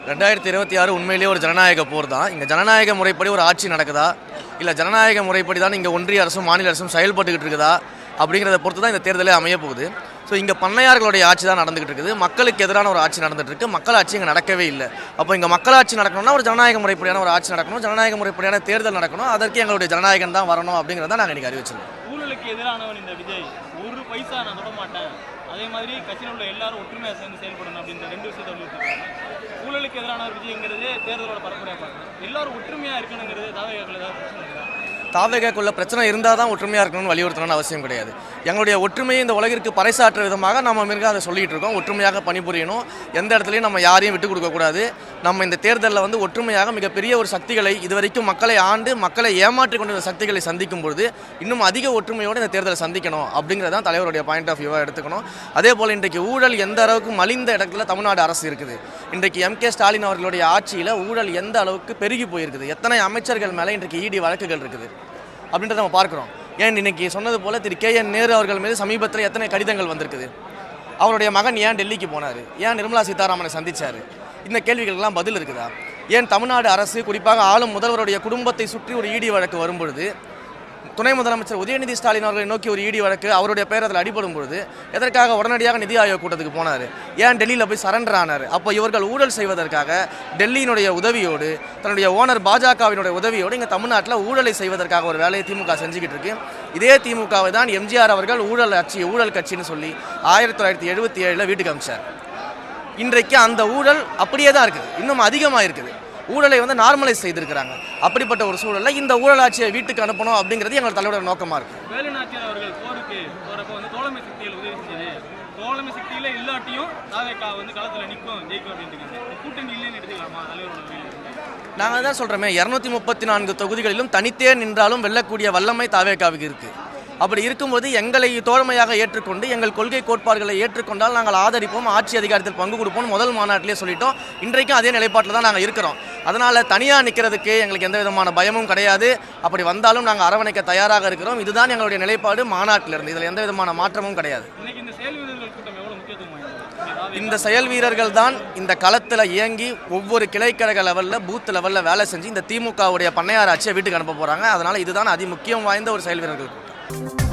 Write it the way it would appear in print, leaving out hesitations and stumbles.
2026 உண்மையிலேயே ஒரு ஜனநாயக போர் தான். இங்கே ஜனநாயக முறைப்படி ஒரு ஆட்சி நடக்குதா, இல்லை ஜனநாயக முறைப்படி தான் இங்கே ஒன்றிய அரசும் மாநில அரசும் செயல்பட்டுக்கிட்டு இருக்குதா அப்படிங்கிறத பொறுத்து தான் இந்த தேர்தலே அமைய போகுது. ஸோ இங்கே பண்ணையார்களுடைய ஆட்சி தான் நடந்துகிட்டு இருக்குது. மக்களுக்கு எதிரான ஒரு ஆட்சி நடந்துட்டு இருக்கு. மக்களாட்சி இங்கே நடக்கவே இல்லை. அப்போ இங்கே மக்களாட்சி நடக்கணும்னா ஒரு ஜனநாயக முறைப்படியான ஒரு ஆட்சி நடக்கணும், ஜனநாயக முறைப்படியான தேர்தல் நடக்கணும். அதற்கு எங்களுடைய ஜனநாயகம் தான் வரணும் அப்படிங்கிறத நாங்கள் இன்றைக்கி அறிவிச்சிருக்கோம். ஊழலுக்கு எதிரானவன் இந்த விஜய், ஒரு பைசா நான் தொட மாட்டேன், அதே மாதிரி கட்சியில் உள்ள எல்லாரும் ஒற்றுமையாக சேர்ந்து செயல்படணும் அப்படின்ற ரெண்டு விஷயத்தை வலியுறுத்திருக்காங்க. ஊழலுக்கு எதிரான ஒரு விஜய்ங்கிறது தேர்தலோட பரப்புரையாக பார்க்கணும். எல்லாரும் ஒற்றுமையாக இருக்கணுங்கிறது தாவேகாக்கள் ஏதாவது பிரச்சனை இருக்கா? தாவேகாக்குள்ள பிரச்சனை இருந்தால் தான் ஒற்றுமையாக இருக்கணும்னு வலியுறுத்தணும்னு அவசியம் கிடையாது. எங்களுடைய ஒற்றுமையை இந்த உலகிற்கு பறைசாற்ற விதமாக நம்ம மிக அதை சொல்லிகிட்டு இருக்கோம். ஒற்றுமையாக பணிபுரியணும், எந்த இடத்துலையும் நம்ம யாரையும் விட்டுக் கொடுக்கக்கூடாது. நம்ம இந்த தேர்தலில் வந்து ஒற்றுமையாக மிகப்பெரிய ஒரு சக்திகளை, இதுவரைக்கும் மக்களை ஆண்டு மக்களை ஏமாற்றி கொண்ட சக்திகளை சந்திக்கும் பொழுது இன்னும் அதிக ஒற்றுமையோடு இந்த தேர்தலை சந்திக்கணும் அப்படிங்கிறதான் தலைவருடைய பாயிண்ட் ஆஃப் வியூவாக எடுத்துக்கணும். அதே போல் இன்றைக்கு ஊழல் எந்த அளவுக்கு மலிந்த இடத்துல தமிழ்நாடு அரசு இருக்குது, இன்றைக்கு M.K. ஸ்டாலின் அவர்களுடைய ஆட்சியில் ஊழல் எந்த அளவுக்கு பெருகி போயிருக்குது, எத்தனை அமைச்சர்கள் மேலே இன்றைக்கு ED வழக்குகள் இருக்குது அப்படின்றத நம்ம பார்க்குறோம். ஏன் இன்னைக்கு சொன்னது போல் திரு K.N. நேரு அவர்கள் மீது சமீபத்தில் எத்தனை கடிதங்கள் வந்திருக்குது, அவருடைய மகன் ஏன் டெல்லிக்கு போனார், ஏன் நிர்மலா சீதாராமனை சந்தித்தார், இந்த கேள்விகளுக்கெல்லாம் பதில் இருக்குதா? ஏன் தமிழ்நாடு அரசு குறிப்பாக ஆளும் முதல்வருடைய குடும்பத்தை சுற்றி ஒரு ED வழக்கு வரும்பொழுது, துணை முதலமைச்சர் உதயநிதி ஸ்டாலின் அவர்களை நோக்கி ஒரு ED வழக்கு அவருடைய பெயர் அதில் அடிபடும் பொழுது எதற்காக உடனடியாக நிதி ஆயோக் கூட்டத்துக்கு போனார், ஏன் டெல்லியில் போய் சரண்டர் ஆனார்? அப்போ இவர்கள் ஊழல் செய்வதற்காக டெல்லியினுடைய உதவியோடு, தன்னுடைய ஓனர் பாஜகவினுடைய உதவியோடு இங்கே தமிழ்நாட்டில் ஊழலை செய்வதற்காக ஒரு வேலையை திமுக செஞ்சுக்கிட்டு இருக்கு. இதே திமுகவை தான் MGR அவர்கள் ஊழல் கட்சின்னு சொல்லி 1977 வீட்டுக்கு அமைச்சார். இன்றைக்கு அந்த ஊழல் அப்படியே தான் இருக்குது, இன்னும் அதிகமாக இருக்குது. ஊழலை வந்து நார்மலைஸ் செய்திருக்கிறாங்க. அப்படிப்பட்ட ஒரு சூழலில் இந்த ஊழலாட்சியை வீட்டுக்கு அனுப்பணும் அப்படிங்கிறது எங்கள் தலைவரோட நோக்கமாக இருக்குது. வேலுநாச்சியார் அவர்கள் போருக்கு போகிறப்ப வந்து தோழமை சக்தியில் உதவி செஞ்சது, தோழமை சக்தியில் இல்லாட்டியும் தாவேகா வந்து களத்தில் நிற்கும் ஜெயிக்கும் அப்படின்ட்டு கூட்டணி இல்லைன்னு எடுத்துக்கலாமா தலைவரோட? நாங்கள் தான் சொல்கிறோமே, 234 தொகுதிகளிலும் தனித்தே நின்றாலும் வெல்லக்கூடிய வல்லமை தாவேகாவுக்கு இருக்குது. அப்படி இருக்கும்போது எங்களை தோழமையாக ஏற்றுக்கொண்டு எங்கள் கொள்கை கோட்பாடுகளை ஏற்றுக்கொண்டால் நாங்கள் ஆதரிப்போம், ஆட்சி அதிகாரத்தில் பங்கு கொடுப்போம். முதல் மாநாட்டிலே சொல்லிட்டோம். இன்றைக்கும் அதே நிலைப்பாட்டில் தான் நாங்கள் இருக்கிறோம். அதனால் தனியாக நிற்கிறதுக்கு எங்களுக்கு எந்த விதமான பயமும் கிடையாது. அப்படி வந்தாலும் நாங்கள் அரவணைக்க தயாராக இருக்கிறோம். இதுதான் எங்களுடைய நிலைப்பாடு மாநாட்டிலிருந்து. இதில் எந்த விதமான மாற்றமும் கிடையாது. இந்த செயல் வீரர்கள் தான் இந்த களத்தில் இயங்கி ஒவ்வொரு கிளைக்கழக லெவலில், பூத் லெவலில் வேலை செஞ்சு இந்த திமுகவுடைய பண்ணையார் ஆட்சியை வீட்டுக்கு அனுப்ப போகிறாங்க. அதனால் இதுதான் முக்கியம் வாய்ந்த ஒரு செயல் வீரர்கள் கூட்டம்.